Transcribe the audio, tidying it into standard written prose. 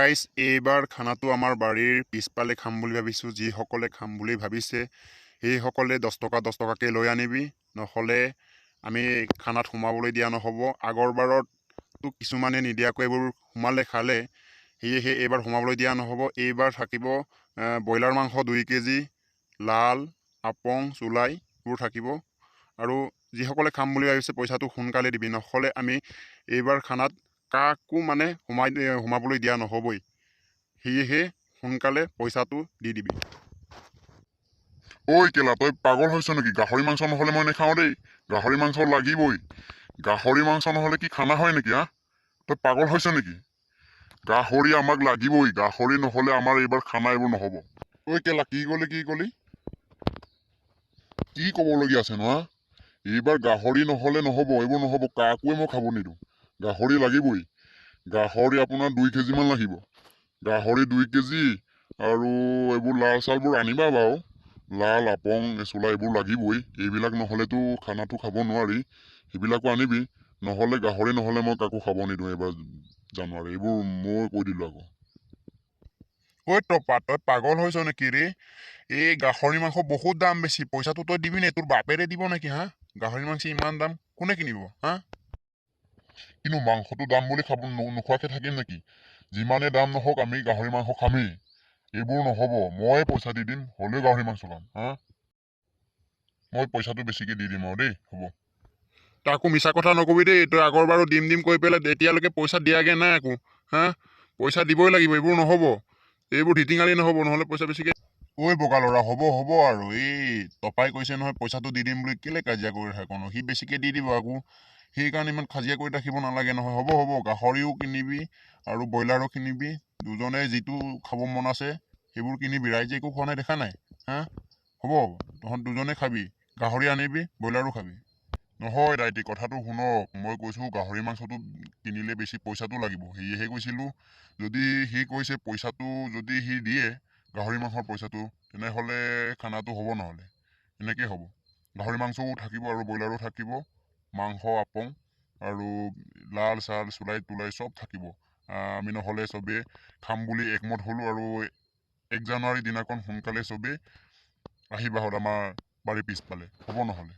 Guys এইবাৰ খানাটো আমাৰ বাৰীৰ পিছফালে খাম বুলি ভাবিছোঁ। যিসকলে খাম বুলি ভাবিছে সেইসকলে 10 টকাকৈ লৈ আনিবি, নহ'লে আমি খানাত সোমাবলৈ দিয়া নহ'ব। আগৰবাৰতো কিছুমানে নিদিয়াকৈ এইবোৰ সোমালে খালে, সেয়েহে এইবাৰ সোমাবলৈ দিয়া নহ'ব। এইবাৰ থাকিব ব্ৰইলাৰ মাংস 2 কেজি, লাল, আপং, চুলাই এইবোৰ থাকিব। আৰু যিসকলে খাম বুলি ভাবিছে পইচাটো সোনকালে দিবি, নহ'লে আমি এইবাৰ খানাত কাকো মানে সোমাবলৈ দিয়া নহ'বই। সেয়েহে সোনকালে পইচাটো দি দিবি। ঐ কেলা, তই পাগল হৈছ নেকি? গাহৰি মাংস নহ'লে মই নাখাওঁ দেই। গাহৰি মাংস লাগিবই। গাহৰি মাংস নহ'লে কি খানা হয় নেকি? তই পাগল হৈছ নেকি? গাহৰি আমাক লাগিবই। গাহৰি নহ'লে আমাৰ এইবাৰ খানা এইবোৰ নহ'ব। ঐ কেলা, কি কলি? কি ক'বলগীয়া আছে ন? এইবাৰ গাহৰি নহ'লে নহ'ব, এইবোৰ নহ'ব। কাকোৱে মই খাব নিদিওঁ। গাহৰি লাগিবই। গাহৰি আপোনাৰ 2 কেজিমান লাগিব। গাহৰি 2 কেজি আৰু এইবোৰ লাল চালবোৰ আনিবা বাৰু। লাল, আপং, চুলা এইবোৰ লাগিবই। এইবিলাক নহ'লেতো খানাটো খাব নোৱাৰি। সেইবিলাকো আনিবি। নহ'লে গাহৰি নহ'লে মই কাকো খাব নিদিওঁ এইবাৰ জানুৱাৰী। এইবোৰ মই কৈ দিলোঁ আকৌ। ঐ তই পাগল হৈছ নেকি ৰে? এই গাহৰি মাংস বহুত দাম বেছি। পইচাটো তই দিবি নে? তোৰ বাপেৰে দিব নেকি? গাহৰি মাংস ইমান দাম, কোনে কিনিব? কিন্তু মাংসটো দাম বুলি নোখোৱাকে থাকিম নেকি? যিমানে দাম নহওক আমি গাহৰি মাংস খামেই। এইবোৰ নহ'ব। ময়ে পইচা দি দিম, হ'লেও গাহৰি মাংস খাম। মই পইচাটো বেছিকে দি দিম আৰু দেই, হ'ব। তাকো মিছা কথা নকবি দেই। তই আগৰবাৰো দিম কৈ পেলাই এতিয়ালৈকে পইচা দিয়াগে নাই আকৌ। পইচা দিবই লাগিব, এইবোৰ নহ'ব। এইবোৰ ধিটিঙালি নহ'ব, নহ'লে পইচা বেছিকে। ঐ বগা ল'ৰা, হ'ব আৰু। এই তপাই কৈছে নহয় পইচাটো দি দিম বুলি, কেলে কাজিয়া কৰি থাকনো? সি বেছিকে দি দিব আকৌ। সেইকাৰণে ইমান কাজিয়া কৰি ৰাখিব নালাগে নহয়। হ'ব। গাহৰিও কিনিবি আৰু ব্ৰইলাৰো কিনিবি। দুজনে যিটো খাব মন আছে সেইবোৰ কিনিবি। ৰাইজে একো খোৱা নাই দেখা নাই? হ'ব, তহঁত দুজনে খাবি। গাহৰি আনিবি, ব্ৰইলাৰো খাবি। নহয় দাইটি, কথাটো শুনক। মই কৈছোঁ গাহৰি মাংসটো কিনিলে বেছি পইচাটো লাগিব, সেয়েহে কৈছিলোঁ। যদি সি কৈছে পইচাটো যদি সি দিয়ে গাহৰি মাংসৰ পইচাটো, তেনেহ'লে খানাটো হ'ব। নহ'লে এনেকৈ হ'ব। গাহৰি মাংসও থাকিব আৰু ব্ৰইলাৰো থাকিব, মাংস, আপং আৰু লাল চাল, চুলাই তুলাই চব থাকিব। আমি নহ'লে চবেই খাম বুলি একমত হ'লোঁ আৰু 1 জানুৱাৰী দিনাখন সোনকালে চবেই আহিবাহঁত আমাৰ বাৰীৰ পিছফালে, হ'ব নহ'লে।